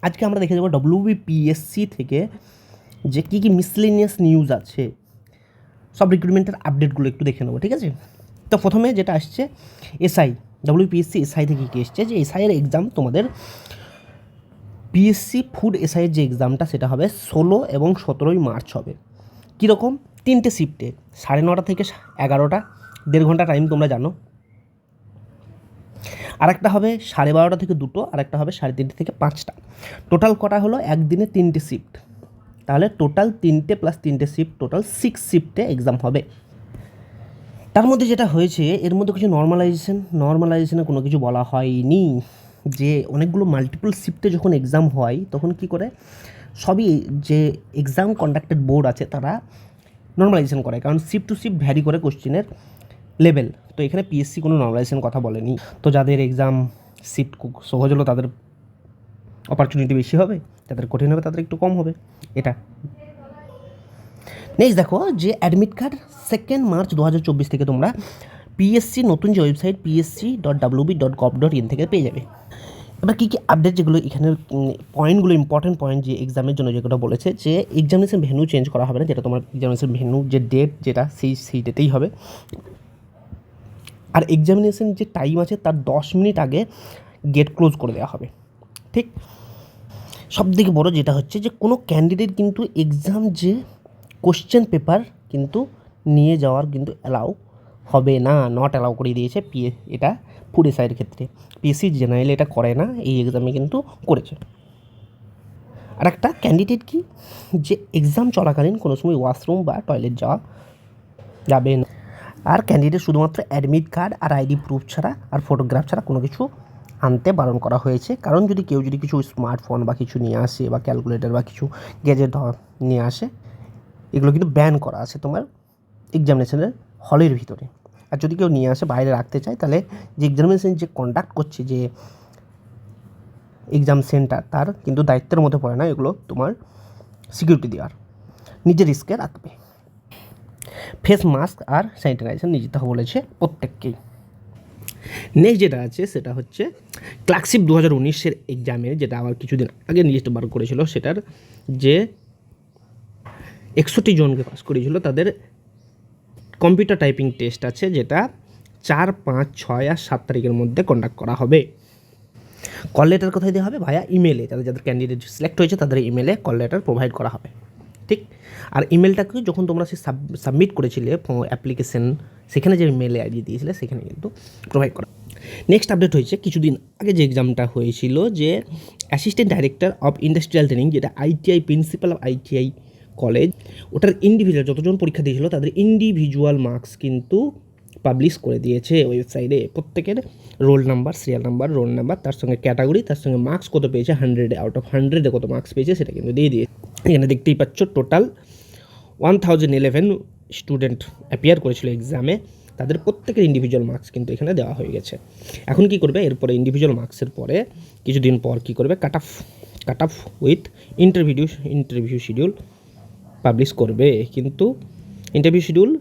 আজকে আমরা দেখে যাবো WBPSC থেকে যে কী কী মিসলেনিয়াস নিউজ আছে, সব রিক্রুটমেন্টের আপডেটগুলো একটু দেখে নেবো, ঠিক আছে। তো প্রথমে যেটা আসছে এসআই, WBPSC এসআই থেকে কী এসছে যে এসআইয়ের এক্সাম তোমাদের পিএসসি ফুড এসআইয়ের যে এক্সামটা সেটা হবে 16 এবং 17 মার্চ হবে। কীরকম? 3টে শিফটে, 9:30 থেকে 11টা, 1.5 ঘন্টা টাইম তোমরা জানো। আরেকটা হবে 12:30 থেকে 2টো, আরেকটা হবে 3:30 থেকে 5টা। টোটাল কটা হলো? একদিনে 3টে শিফট, তাহলে টোটাল 3টে প্লাস 3টে শিফট, টোটাল 6 শিফটে এক্সাম হবে। তার মধ্যে যেটা হয়েছে এর মধ্যে কিছু নর্মালাইজেশনে কোনো কিছু বলা হয়নি, যে অনেকগুলো মাল্টিপল শিফটে যখন এক্সাম হয় তখন কি করে সবই যে এক্সাম কন্ডাক্টেড বোর্ড আছে তারা নর্মালাইজেশন করে, কারণ শিফট টু শিফট ভ্যারি করে কোশ্চেনের লেভেল। তো এখানে পিএসসি কোনো নর্মালাইজেশন কথা বলেনি। তো যাদের এক্সাম শিফট সহজ হলো তাদের অপরচুনিটি বেশি হবে, যাদের কঠিন হবে তাদের একটু কম হবে। এটা নেক্সট দেখো যে অ্যাডমিট কার্ড 2 মার্চ 2024 থেকে তোমরা পিএসসি নতুন যে ওয়েবসাইট psc.wb.gov.in থেকে পেয়ে যাবে। এবার কী কী আপডেট যেগুলো এখানে পয়েন্টগুলো ইম্পর্টেন্ট পয়েন্ট যে এক্সামের জন্য যেগুলো বলেছে যে এক্সামিনেশন ভেন্যু চেঞ্জ করা হবে না, যেটা তোমার এক্সামিনেশন ভেন্যু যে ডেট যেটা সেই ডেটেই হবে। আর এক্সামিনেশন যে টাইম আছে তার 10 মিনিট আগে গেট ক্লোজ করে দেওয়া হবে, ঠিক। সবথেকে বড় যেটা হচ্ছে যে কোনো ক্যান্ডিডেট কিন্তু এক্সাম যে কোশ্চেন পেপার কিন্তু নিয়ে যাওয়ার কিন্তু অ্যালাউ হবে না, নট অ্যালাউ করে দিয়েছে এটা ফুড এসআইয়ের ক্ষেত্রে। পিএসসি জেনারেলি এটা করে না, এই এক্সামে কিন্তু করেছে। আর একটা ক্যান্ডিডেট কি যে এক্সাম চলাকালীন কোনো সময় ওয়াশরুম বা টয়লেট যাওয়া যাবে না। আর ক্যান্ডিডেট শুধুমাত্র অ্যাডমিট কার্ড আর আইডি প্রুফ ছাড়া আর ফটোগ্রাফ ছাড়া কোনো কিছু আনতে বারণ করা হয়েছে, কারণ যদি কেউ কিছু স্মার্টফোন বা কিছু নিয়ে আসে বা ক্যালকুলেটর বা কিছু গ্যাজেট নিয়ে আসে, এগুলো কিন্তু ব্যান করা আছে তোমার এক্সামিনেশনের হলের ভিতরে। আর যদি কেউ নিয়ে আসে বাইরে রাখতে চায় তাহলে যে এক্সামিনেশন যে কন্ডাক্ট করছে যে এক্সাম সেন্টার তার কিন্তু দায়িত্বের মধ্যে পড়ে না এগুলো তোমার সিকিউরিটি দেওয়ার, নিজের রিস্কে রাখবে। ফেস মাস্ক আর স্যানিটাইজার নিয়ে যেতে বলেছে প্রত্যেককেই। নেক্সট যেটা আছে সেটা হচ্ছে ক্লার্কশিপ 2019-এর এক্সামে, যেটা আবার কিছুদিন আগে লিস্ট বার করেছিল, সেটার যে 61 জনকে পাস করেছিল তাদের কম্পিউটার টাইপিং টেস্ট আছে, যেটা 4, 5, 6 আর 7 তারিখের মধ্যে কন্ডাক্ট করা হবে। কল লেটার কোথায় দেওয়া হবে? ভায়া ইমেলে, যাদের ক্যান্ডিডেট সিলেক্ট হয়েছে তাদের ইমেলে কল লেটার প্রোভাইড করা হবে, ঠিক। আর ইমেলটাকে যখন তোমরা সাবমিট করেছিলে অ্যাপ্লিকেশন, সেখানে যে ইমেলে আইডি দিয়েছিলে সেখানে কিন্তু প্রোভাইড করা। নেক্সট আপডেট হয়েছে কিছুদিন আগে যে এক্সামটা হয়েছিল যে assistant director of industrial training, যেটা ITI principal of ITI college, ওটার ইন্ডিভিজুয়াল যতজন পরীক্ষা দিয়েছিল তাদের ইন্ডিভিজুয়াল মার্কস কিন্তু পাবলিশ করে দিয়েছে ওয়েবসাইটে। প্রত্যেকের roll number, serial number, roll number, তার সঙ্গে ক্যাটাগরি, তার সঙ্গে মার্কস কত পেয়েছে, 100 আউট অফ 100 কত মার্কস পেয়েছে সেটা কিন্তু দিয়ে দিয়েছে। এখানে দেখতেই পাচ্ছ টোটাল 1011 স্টুডেন্ট অ্যাপিয়ার করেছিল এক্সামে, তাদের প্রত্যেকের ইন্ডিভিজুয়াল মার্কস কিন্তু এখানে দেওয়া হয়ে গেছে। এখন কি করবে? এরপরে ইন্ডিভিজুয়াল মার্কসের পরে কিছুদিন পর কি করবে? Cut off with interview schedule publish করবে। কিন্তু ইন্টারভিউ শিডিউল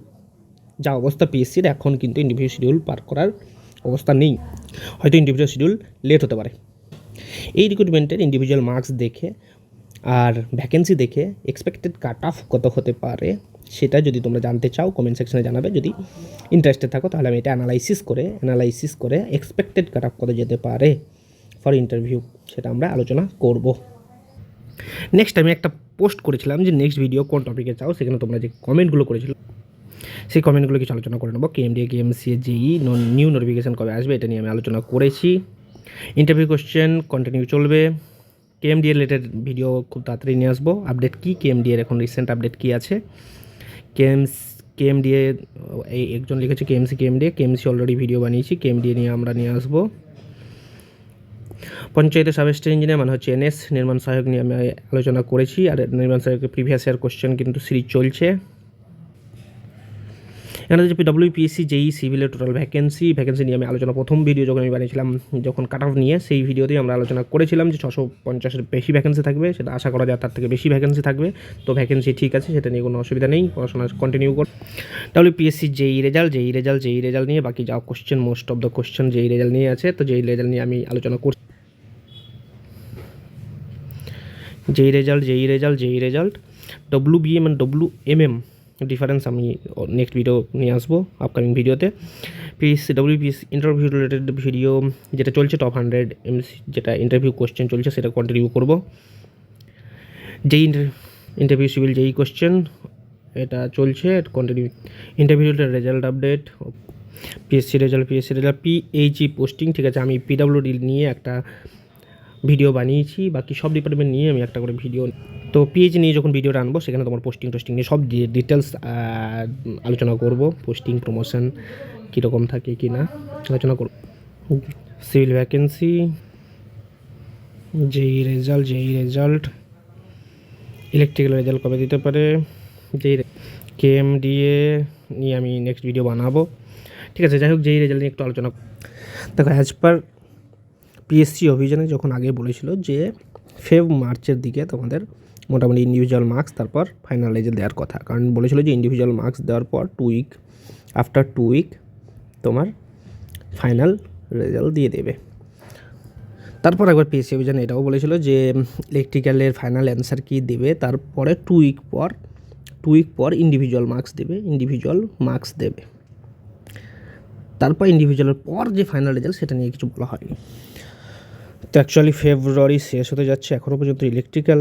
যা অবস্থা পিএসসির, এখন কিন্তু ইন্টারভিউ শিডিউল পার করার অবস্থা নেই, হয়তো ইন্ডিভিজুয়াল শিডিউল লেট হতে পারে। এই রিক্রুটমেন্টের ইন্ডিভিজুয়াল মার্কস দেখে আর ভ্যাকেন্সি দেখে এক্সপেক্টেড কাট অফ কত হতে পারে সেটা যদি তোমরা জানতে চাও কমেন্ট সেকশনে জানাবে। যদি ইন্টারেস্টেড থাকো তাহলে আমি এটা অ্যানালাইসিস করে এক্সপেক্টেড কাট অফ কত যেতে পারে ফর ইন্টারভিউ সেটা আমরা আলোচনা করব। নেক্সট আমি একটা পোস্ট করেছিলাম যে নেক্সট ভিডিও কোন টপিকে চাও, সেখানে তোমরা যে কমেন্টগুলো করেছিল সেই কমেন্টগুলো কিছু আলোচনা করে নেবো। কেএমডিএ, কেএমসিএ, জেই নিউ নোটিফিকেশান কবে আসবে এটা নিয়ে আমি আলোচনা করেছি। ইন্টারভিউ কোশ্চেন কন্টিনিউ চলবে। কেএমডিএ রিলেটেড ভিডিও খুব তাড়াতাড়ি নিয়ে আসবো। আপডেট কী কেএমডিএর এখন রিসেন্ট আপডেট কী আছে? কেএমডিএ একজন লিখেছে কেএমসি অলরেডি ভিডিও বানিয়েছি, কেএমডিএ নিয়ে আমরা নিয়ে আসবো। পঞ্চায়েতের সাব স্টেশন ইঞ্জিনিয়ার মানে হচ্ছে এনএস, নির্মাণ সহায়ক নিয়ে আমি আলোচনা করেছি। আর নির্মাণ সহায়কের প্রিভিয়াস ইয়ার কোশ্চেন কিন্তু সিরিজ চলছে। এখানে হচ্ছে WBPSC জেই সিভিলের টোটাল ভ্যাকেন্সি নিয়ে আমি আলোচনা প্রথম ভিডিও যখন আমি বানিয়েছিলাম যখন কাট অফ নিয়ে, সেই ভিডিওতেই আমরা আলোচনা করেছিলাম যে 650-এর বেশি ভ্যাকেন্সি থাকবে, সেটা আশা করা যায় তার থেকে বেশি ভ্যাকেন্সি থাকবে। তো ভ্যাকেন্সি ঠিক আছে, সেটা নিয়ে কোনো অসুবিধা নেই, পড়াশোনা কন্টিনিউ কর। WBPSC জেই রেজাল্ট নিয়ে বাকি যা question, most of the question জেই রেজাল্ট নিয়ে আছে, তো জেই রেজাল্ট নিয়ে আমি আলোচনা করছি। যেই result WBM and WMM difference আমি নেক্সট ভিডিও নিয়ে আসবো আপকামিং ভিডিওতে। WPS ইন্টারভিউ রিলেটেড ভিডিও যেটা চলছে টপ 100 যেটা ইন্টারভিউ কোশ্চেন চলছে সেটা কন্টিনিউ করব। যেই ইন্টারভিউ সিভিল যেই কোশ্চেন এটা চলছে continue. Interview result update, PSC result PHE posting, ঠিক আছে। আমি PWD নিয়ে একটা ভিডিও বানিয়েছি, বাকি সব ডিপার্টমেন্ট নিয়ে আমি একটা করে ভিডিও। তো PHE নিয়ে যখন ভিডিওটা আনবো সেখানে তোমার পোস্টিং নিয়ে সব ডিটেলস আলোচনা করব। পোস্টিং প্রমোশন কীরকম থাকে কি না আলোচনা করব। সিভিল ভ্যাকেন্সি, যেই রেজাল্ট ইলেকট্রিক্যাল রেজাল্ট কবে দিতে পারে, KMDA নিয়ে আমি নেক্সট ভিডিও বানাবো, ঠিক আছে। যাই হোক, যেই রেজাল্ট নিয়ে একটু আলোচনা দেখো। অ্যাজ পার PSC অভিযানে যখন আগে বলেছিল যে মার্চের দিকে তোমাদের মোটামুটি ইন্ডিভিজুয়াল মার্কস তারপর ফাইনাল রেজাল্ট দেওয়ার কথা, কারণ বলেছিল যে ইন্ডিভিজুয়াল মার্কস দেওয়ার পর আফটার 2 উইক তোমার ফাইনাল রেজাল্ট দিয়ে দেবে। তারপর একবার PSC অভিযানে এটাও বলেছিল যে ইলেকট্রিক্যালের ফাইনাল অ্যান্সার কি দেবে, তারপরে 2 উইক পর ইন্ডিভিজুয়াল মার্কস দেবে। তারপর ইন্ডিভিজুয়ালের পর যে ফাইনাল রেজাল্ট সেটা নিয়ে কিছু বলা হয়নি। তো অ্যাকচুয়ালি ফেব্রুয়ারি শেষ হতে যাচ্ছে, এখনও পর্যন্ত ইলেকট্রিক্যাল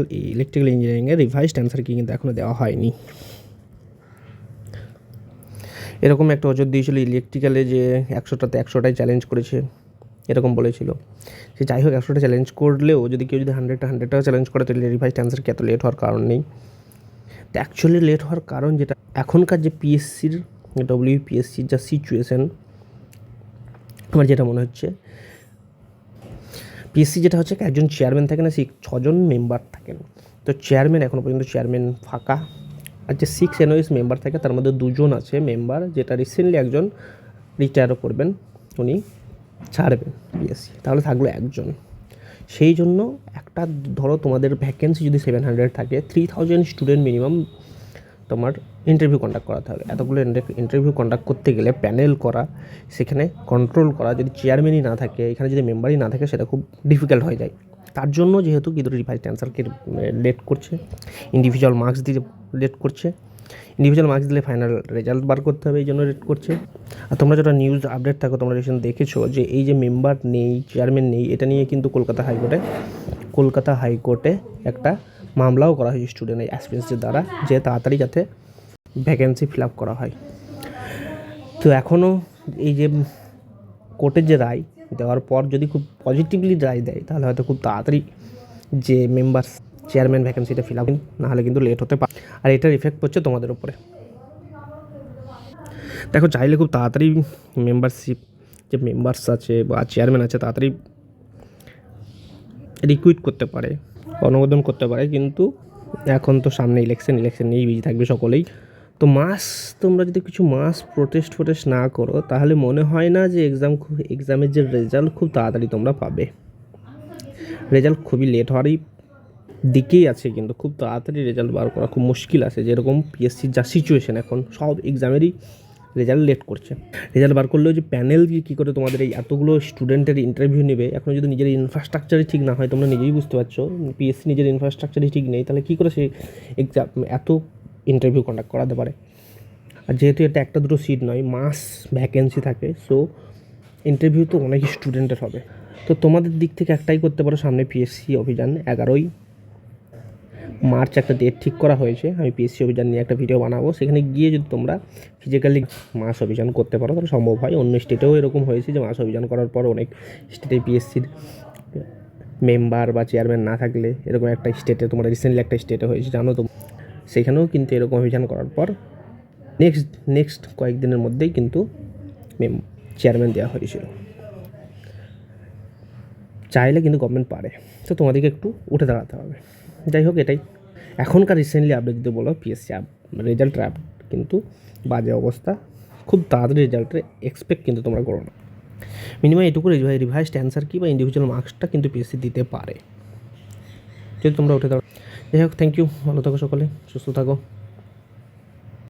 ইঞ্জিনিয়ারিংয়ের রিভাইজড অ্যান্সার কি কিন্তু এখনও দেওয়া হয়নি। এরকম একটা অজর দিয়েছিল ইলেকট্রিক্যালে যে 100টাতে 100টাই চ্যালেঞ্জ করেছে, এরকম বলেছিল। সে যাই হোক, 100টা চ্যালেঞ্জ করলেও যদি কেউ যদি 100টাও চ্যালেঞ্জ করে তাহলে রিভাইজড অ্যান্সার কি এত লেট হওয়ার কারণ নেই। তো অ্যাকচুয়ালি লেট হওয়ার কারণ যেটা এখনকার যে PSCর WPSCর যা সিচুয়েশান, আমার যেটা মনে হচ্ছে PSC যেটা হচ্ছে একজন চেয়ারম্যান থাকে না, 6 জন মেম্বার থাকেন। তো চেয়ারম্যান এখনও পর্যন্ত ফাঁকা, আর যে 6 NOS মেম্বার থাকে তার মধ্যে 2 জন আছে মেম্বার, যেটা রিসেন্টলি একজন রিটায়ারও করবেন, উনি ছাড়বেন PSC, তাহলে থাকলো একজন। সেই জন্য একটা ধরো তোমাদের ভ্যাকেন্সি যদি 700 থাকে, 3000 স্টুডেন্ট মিনিমাম তোমার ইন্টারভিউ কন্ডাক্ট করাতে হবে। এতগুলো ইন্টারভিউ কন্ডাক্ট করতে গেলে প্যানেল করা, সেখানে কন্ট্রোল করা, যদি চেয়ারম্যানই না থাকে, এখানে যদি মেম্বারই না থাকে, সেটা খুব ডিফিকাল্ট হয়ে যায়। তার জন্য যেহেতু কিন্তু রিভাইজড অ্যান্সারকে লেট করছে, ইন্ডিভিজুয়াল মার্কস দিতে লেট করছে। ইন্ডিভিজুয়াল মার্কস দিলে ফাইনাল রেজাল্ট বার করতে হবে, এই জন্য লেট করছে। আর তোমরা যেটা নিউজ আপডেট থাকো, তোমরা রিসেন্ট দেখেছো যে এই যে মেম্বার নেই, চেয়ারম্যান নেই, এটা নিয়ে কিন্তু কলকাতা হাইকোর্টে একটা মামলাও করা হয়েছে স্টুডেন্ট অ্যাসপিরেন্টসদের দ্বারা, যে তাড়াতাড়ি যাতে ভ্যাকেন্সি ফিল আপ করা হয়। তো এখনও এই যে কোর্টের যে রায় দেওয়ার পর যদি খুব পজিটিভলি রায় দেয়, তাহলে হয়তো খুব তাড়াতাড়ি যে চেয়ারম্যান ভ্যাকেন্সিটা ফিল আপ, নাহলে কিন্তু লেট হতে পারে। আর এটার ইফেক্ট পড়ছে তোমাদের উপরে। দেখো, চাইলে খুব তাড়াতাড়ি যে মেম্বার্স আছে বা চেয়ারম্যান আছে তাড়াতাড়ি রিক্রুট করতে পারে, অনুমোদন করতে পারে, কিন্তু এখন তো সামনে ইলেকশন নিয়েই বিজি থাকবে সকলেই। তো তোমরা যদি কিছু প্রোটেস্ট না করো, তাহলে মনে হয় না যে এক্সামের যে রেজাল্ট খুব তাড়াতাড়ি তোমরা পাবে। রেজাল্ট খুবই লেট হওয়ারই দিকেই আছে, কিন্তু খুব তাড়াতাড়ি রেজাল্ট বার করা খুব মুশকিল আছে। যেরকম PSCর যা সিচুয়েশন, এখন সব এক্সামেরই রেজাল্ট লেট করছে। রেজাল্ট বার করলেও যে প্যানেল কী করে তোমাদের এই এতগুলো স্টুডেন্টের ইন্টারভিউ নেবে, এখন যদি নিজের ইনফ্রাস্ট্রাকচারই ঠিক না হয়, তোমরা নিজেই বুঝতে পারছো PSC নিজের ইনফ্রাস্ট্রাকচারই ঠিক নেই, তাহলে কী করে সে এত ইন্টারভিউ কন্ডাক্ট করাতে পারে। আর যেহেতু এটা একটা দুটো সিট নয়, ভ্যাকেন্সি থাকে, সো ইন্টারভিউ তো অনেক স্টুডেন্টের হবে। তো তোমাদের দিক থেকে একটাই করতে পারো, সামনে PSC অভিযান 11ই মার্চ একটা ডেট ঠিক করা হয়েছে, আমি PSC অভিযান নিয়ে একটা ভিডিও বানাবো। সেখানে গিয়ে যদি তোমরা ফিজিক্যালি মাস অভিযান করতে পারো তাহলে সম্ভব হয়। অন্য স্টেটেও এরকম হয়েছে যে মাস অভিযান করার পর অনেক স্টেটে PSCর মেম্বার বা চেয়ারম্যান না থাকলে, এরকম একটা স্টেটে, তোমরা রিসেন্টলি একটা স্টেটে হয়েছে জানো তো, সেখানেও কিন্তু এরকম অভিযান করার পর নেক্সট কয়েকদিনের মধ্যেই কিন্তু চেয়ারম্যান দেওয়া হয়েছিল। চাইলে কিন্তু গভর্নমেন্ট পারে, তো তোমাদেরকে একটু উঠে দাঁড়াতে হবে। যাই হোক, এটাই এখনকার রিসেন্টলি আপডেট যদি বলো PSC রেজাল্ট কিন্তু বাজে অবস্থা, খুব তাড়াতাড়ি রেজাল্টের এক্সপেক্ট কিন্তু তোমরা করো না। মিনিমাম এটুকু রিভাইজড অ্যান্সার কি বা ইন্ডিভিজুয়াল মার্কসটা কিন্তু PSC দিতে পারে যদি তোমরা উঠে দাঁড়াও। যাই হোক, থ্যাংক ইউ, ভালো থাকো সকলে, সুস্থ থাকো।